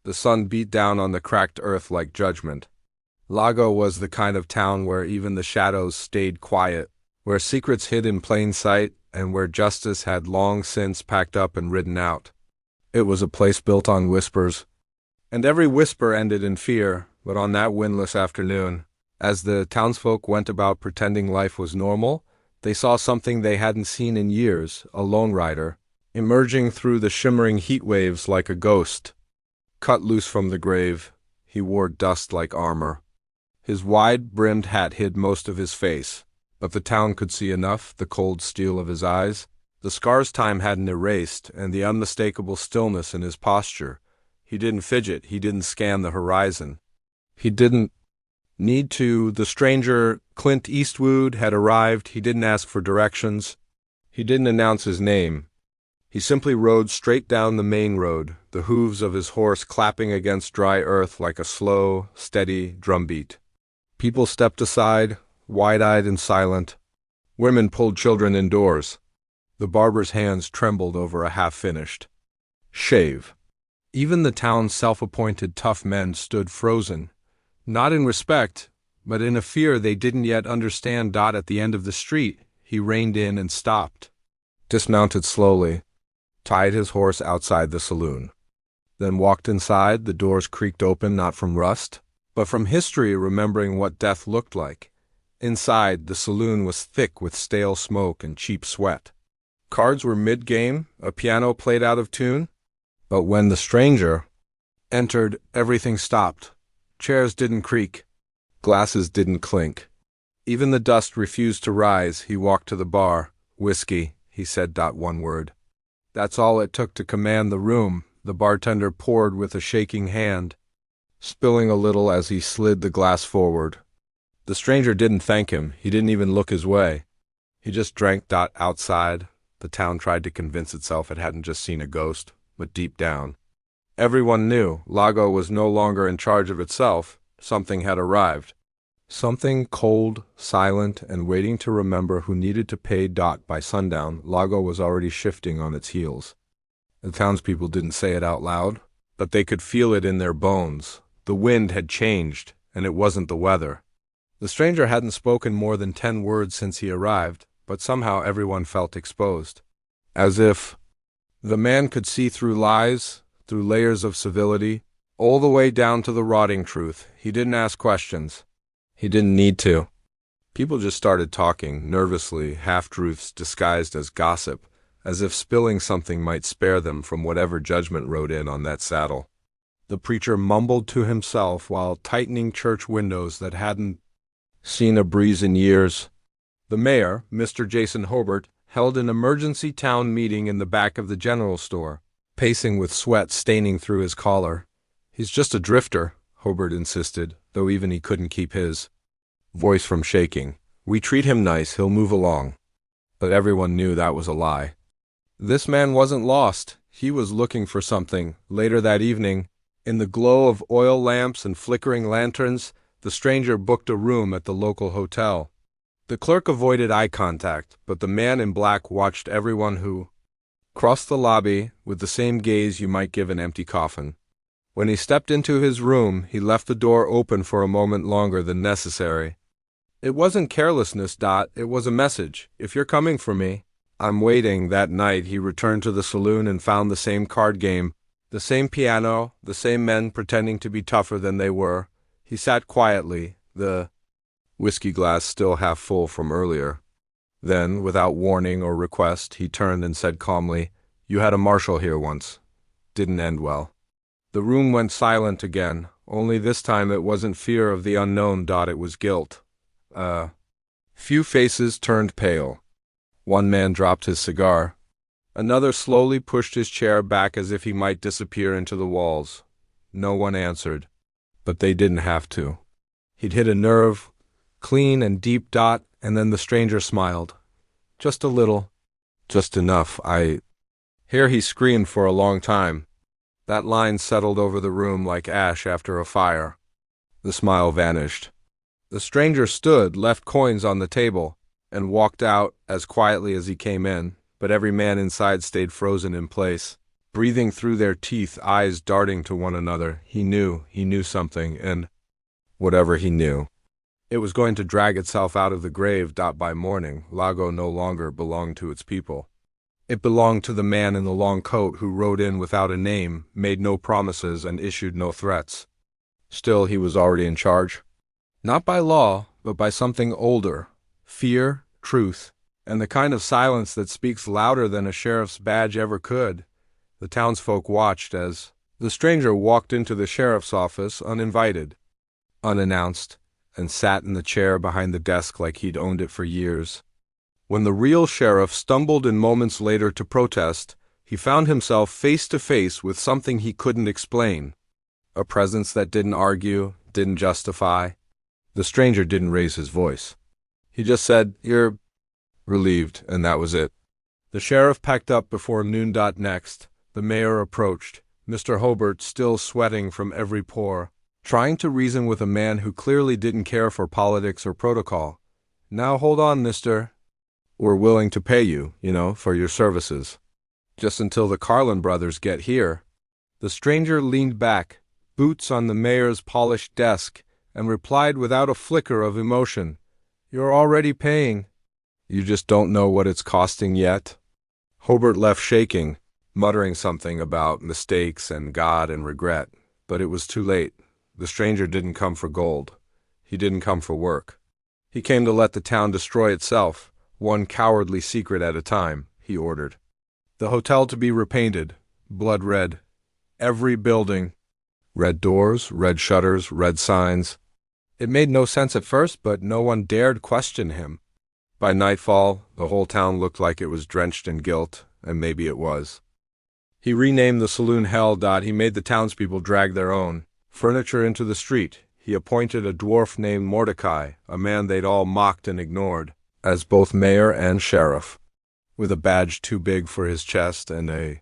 The sun beat down on the cracked earth like judgment. Lago was the kind of town where even the shadows stayed quiet, where secrets hid in plain sight, and where justice had long since packed up and ridden out. It was a place built on whispers, and every whisper ended in fear. But on that windless afternoon, as the townsfolk went about pretending life was normal, they saw something they hadn't seen in years, a lone rider, emerging through the shimmering heat waves like a ghost. Cut loose from the grave, he wore dust like armor. His wide-brimmed hat hid most of his face, but the town could see enough, the cold steel of his eyes, the scars time hadn't erased, and the unmistakable stillness in his posture. He didn't fidget, he didn't scan the horizon. He didn't need to. The stranger, Clint Eastwood, had arrived. He didn't ask for directions. He didn't announce his name. He simply rode straight down the main road, the hooves of his horse clapping against dry earth like a slow, steady drumbeat. People stepped aside, wide-eyed and silent. Women pulled children indoors. The barber's hands trembled over a half-finished shave. Even the town's self-appointed tough men stood frozen, not in respect, but in a fear they didn't yet understand. At the end of the street, he reined in and stopped, dismounted slowly, tied his horse outside the saloon, then walked inside. The doors creaked open, not from rust, but from history, remembering what death looked like. Inside, the saloon was thick with stale smoke and cheap sweat. Cards were mid-game, a piano played out of tune. But when the stranger entered, everything stopped. Chairs didn't creak. Glasses didn't clink. Even the dust refused to rise. He walked to the bar. "Whiskey," he said. One word. That's all it took to command the room. The bartender poured with a shaking hand, spilling a little as he slid the glass forward. The stranger didn't thank him. He didn't even look his way. He just drank. Outside, the town tried to convince itself it hadn't just seen a ghost, but deep down, everyone knew Lago was no longer in charge of itself. Something had arrived. Something cold, silent, and waiting to remember who needed to pay. By sundown, Lago was already shifting on its heels. The townspeople didn't say it out loud, but they could feel it in their bones. The wind had changed, and it wasn't the weather. The stranger hadn't spoken more than 10 words since he arrived, but somehow everyone felt exposed. As if the man could see through lies, through layers of civility, all the way down to the rotting truth. He didn't ask questions. He didn't need to. People just started talking, nervously, half-truths disguised as gossip, as if spilling something might spare them from whatever judgment rode in on that saddle. The preacher mumbled to himself while tightening church windows that hadn't seen a breeze in years. The mayor, Mr. Jason Hobart, held an emergency town meeting in the back of the general store, pacing with sweat staining through his collar. "He's just a drifter," Hobart insisted, though even he couldn't keep his voice from shaking. "We treat him nice, he'll move along." But everyone knew that was a lie. This man wasn't lost. He was looking for something. Later that evening, in the glow of oil lamps and flickering lanterns, the stranger booked a room at the local hotel. The clerk avoided eye contact, but the man in black watched everyone who crossed the lobby with the same gaze you might give an empty coffin. When he stepped into his room, he left the door open for a moment longer than necessary. It wasn't carelessness. It was a message. "If you're coming for me, I'm waiting." That night, he returned to the saloon and found the same card game, the same piano, the same men pretending to be tougher than they were. He sat quietly, the whiskey glass still half full from earlier. Then, without warning or request, he turned and said calmly, "You had a marshal here once. Didn't end well." The room went silent again, only this time it wasn't fear of the unknown. It was guilt. Few faces turned pale. One man dropped his cigar. Another slowly pushed his chair back as if he might disappear into the walls. No one answered, but they didn't have to. He'd hit a nerve, clean and deep. And then the stranger smiled. "Just a little. Just enough. Here he screamed for a long time. That line settled over the room like ash after a fire. The smile vanished. The stranger stood, left coins on the table, and walked out as quietly as he came in, but every man inside stayed frozen in place. breathing through their teeth, eyes darting to one another. He knew something, and whatever he knew, it was going to drag itself out of the grave. By morning, Lago no longer belonged to its people. It belonged to the man in the long coat who rode in without a name, made no promises, and issued no threats. Still, he was already in charge. Not by law, but by something older. Fear, truth, and the kind of silence that speaks louder than a sheriff's badge ever could. The townsfolk watched as the stranger walked into the sheriff's office uninvited, unannounced, and sat in the chair behind the desk like he'd owned it for years. When the real sheriff stumbled in moments later to protest, he found himself face to face with something he couldn't explain. A presence that didn't argue, didn't justify. The stranger didn't raise his voice. He just said, "You're relieved," and that was it. The sheriff packed up before noon. Next, the mayor approached, Mr. Hobart still sweating from every pore, trying to reason with a man who clearly didn't care for politics or protocol. "Now hold on, mister. We're willing to pay you, for your services. Just until the Carlin brothers get here." The stranger leaned back, boots on the mayor's polished desk, and replied without a flicker of emotion, "You're already paying. You just don't know what it's costing yet." Hobart left shaking, muttering something about mistakes and God and regret, but it was too late. The stranger didn't come for gold. He didn't come for work. He came to let the town destroy itself, one cowardly secret at a time, he ordered. The hotel to be repainted, blood red. Every building. Red doors, red shutters, red signs. It made no sense at first, but no one dared question him. By nightfall, the whole town looked like it was drenched in guilt, and maybe it was. He renamed the saloon Hell. He made the townspeople drag their own furniture into the street. He appointed a dwarf named Mordecai, a man they'd all mocked and ignored, as both mayor and sheriff, with a badge too big for his chest and a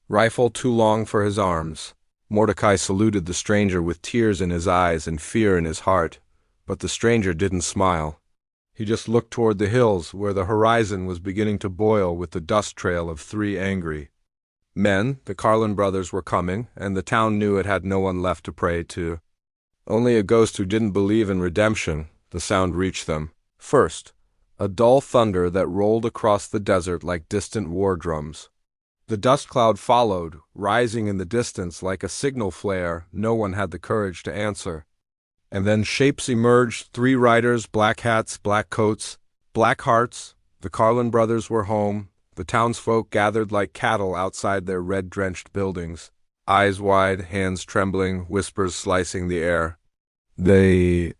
rifle too long for his arms. Mordecai saluted the stranger with tears in his eyes and fear in his heart, but the stranger didn't smile. He just looked toward the hills, where the horizon was beginning to boil with the dust trail of 3 angry men. The Carlin brothers were coming, and the town knew it had no one left to pray to. Only a ghost who didn't believe in redemption. The sound reached them. First, a dull thunder that rolled across the desert like distant war drums. The dust cloud followed, rising in the distance like a signal flare no one had the courage to answer. And then shapes emerged, 3 riders, black hats, black coats, black hearts. The Carlin brothers were home. The townsfolk gathered like cattle outside their red-drenched buildings, eyes wide, hands trembling, whispers slicing the air. They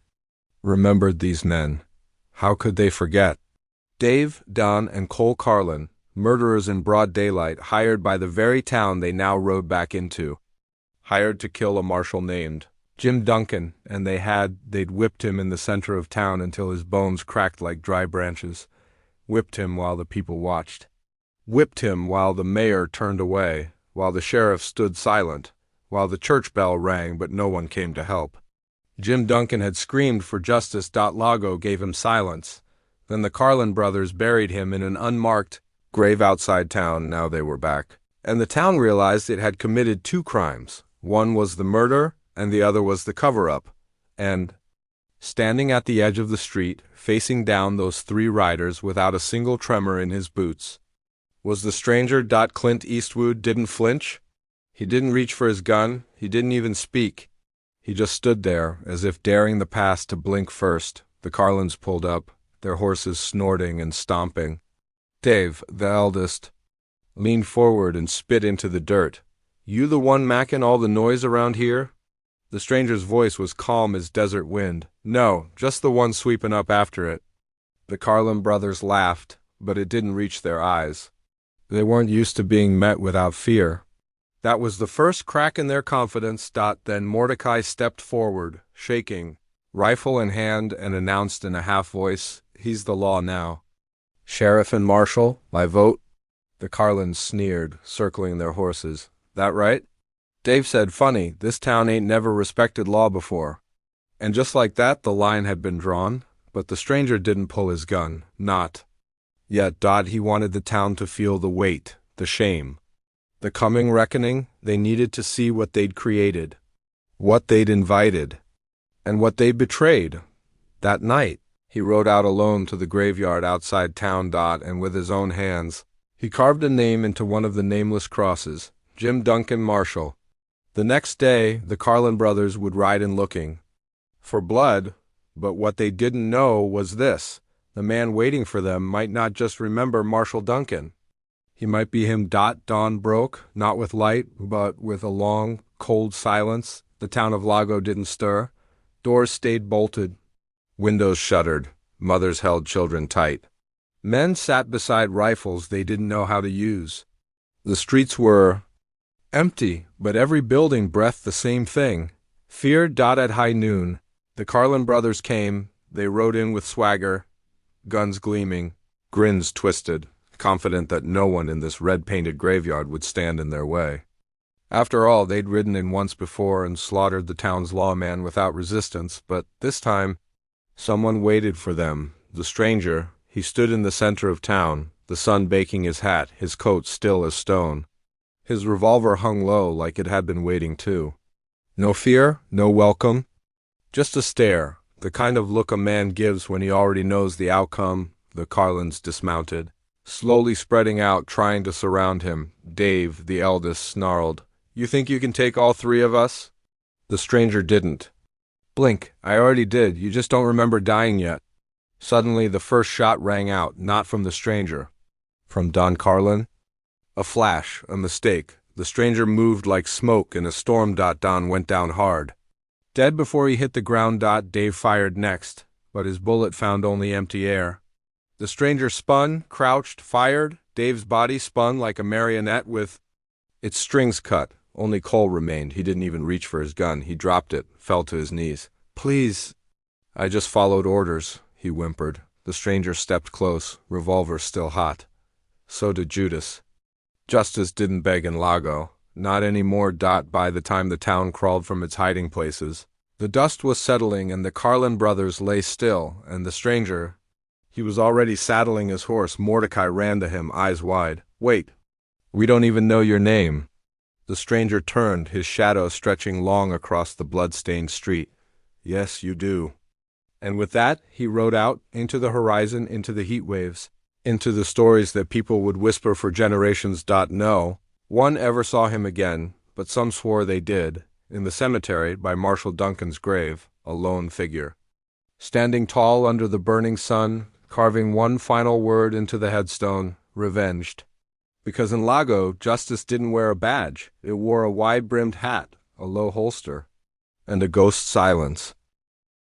remembered these men. How could they forget? Dave, Don, and Cole Carlin, murderers in broad daylight, hired by the very town they now rode back into. Hired to kill a marshal named Jim Duncan, and they'd whipped him in the center of town until his bones cracked like dry branches. Whipped him while the people watched. Whipped him while the mayor turned away, while the sheriff stood silent, while the church bell rang but no one came to help. Jim Duncan had screamed for justice. Lago gave him silence. Then the Carlin brothers buried him in an unmarked grave outside town. Now they were back. And the town realized it had committed 2 crimes. One was the murder, and the other was the cover-up. And, standing at the edge of the street, facing down those 3 riders without a single tremor in his boots, was the stranger. Clint Eastwood didn't flinch. He didn't reach for his gun. He didn't even speak. He just stood there, as if daring the past to blink first. The Carlins pulled up, their horses snorting and stomping. Dave, the eldest, leaned forward and spit into the dirt. "You the one macking all the noise around here?" The stranger's voice was calm as desert wind. "No, just the one sweeping up after it." The Carlin brothers laughed, but it didn't reach their eyes. They weren't used to being met without fear. That was the first crack in their confidence. Then Mordecai stepped forward, shaking, rifle in hand, and announced in a half-voice, "He's the law now. Sheriff and marshal, my vote." The Carlins sneered, circling their horses. "That right?" Dave said, "Funny, this town ain't never respected law before." And just like that, the line had been drawn, but the stranger didn't pull his gun. Not yet. He wanted the town to feel the weight, the shame. The coming reckoning, they needed to see what they'd created, what they'd invited, and what they betrayed. That night, he rode out alone to the graveyard outside town. And with his own hands, he carved a name into one of the nameless crosses, Jim Duncan Marshall. The next day, the Carlin brothers would ride in looking for blood, but what they didn't know was this: the man waiting for them might not just remember Marshall Duncan. He might be him. Dawn broke, not with light, but with a long, cold silence. The town of Lago didn't stir. Doors stayed bolted. Windows shuttered. Mothers held children tight. Men sat beside rifles they didn't know how to use. The streets were empty, but every building breathed the same thing: fear. At high noon, the Carlin brothers came. They rode in with swagger, guns gleaming, grins twisted, confident that no one in this red-painted graveyard would stand in their way. After all, they'd ridden in once before and slaughtered the town's lawman without resistance, but this time, someone waited for them. The stranger. He stood in the center of town, the sun baking his hat, his coat still as stone. His revolver hung low like it had been waiting too. No fear, no welcome, just a stare, the kind of look a man gives when he already knows the outcome. The Carlins dismounted, slowly spreading out, trying to surround him. Dave, the eldest, snarled, "You think you can take all three of us?" The stranger didn't blink. "I already did. You just don't remember dying yet." Suddenly, the first shot rang out, not from the stranger. From Don Carlin? A flash, a mistake. The stranger moved like smoke in a storm. Don went down hard. Dead before he hit the ground. Dave fired next, but his bullet found only empty air. The stranger spun, crouched, fired. Dave's body spun like a marionette with its strings cut. Only Cole remained. He didn't even reach for his gun. He dropped it, fell to his knees. "Please." "I just followed orders," he whimpered. The stranger stepped close, revolver still hot. So did Judas. Justice didn't beg in Lago. Not anymore. By the time the town crawled from its hiding places, the dust was settling and the Carlin brothers lay still, and the stranger, he was already saddling his horse. Mordecai ran to him, eyes wide. "Wait. We don't even know your name." The stranger turned, his shadow stretching long across the blood-stained street. "Yes, you do." And with that, he rode out into the horizon, into the heat waves, into the stories that people would whisper for generations. No one ever saw him again, but some swore they did. In the cemetery, by Marshall Duncan's grave, a lone figure, standing tall under the burning sun, carving one final word into the headstone: revenged. Because in Lago, justice didn't wear a badge. It wore a wide-brimmed hat, a low holster, and a ghost silence.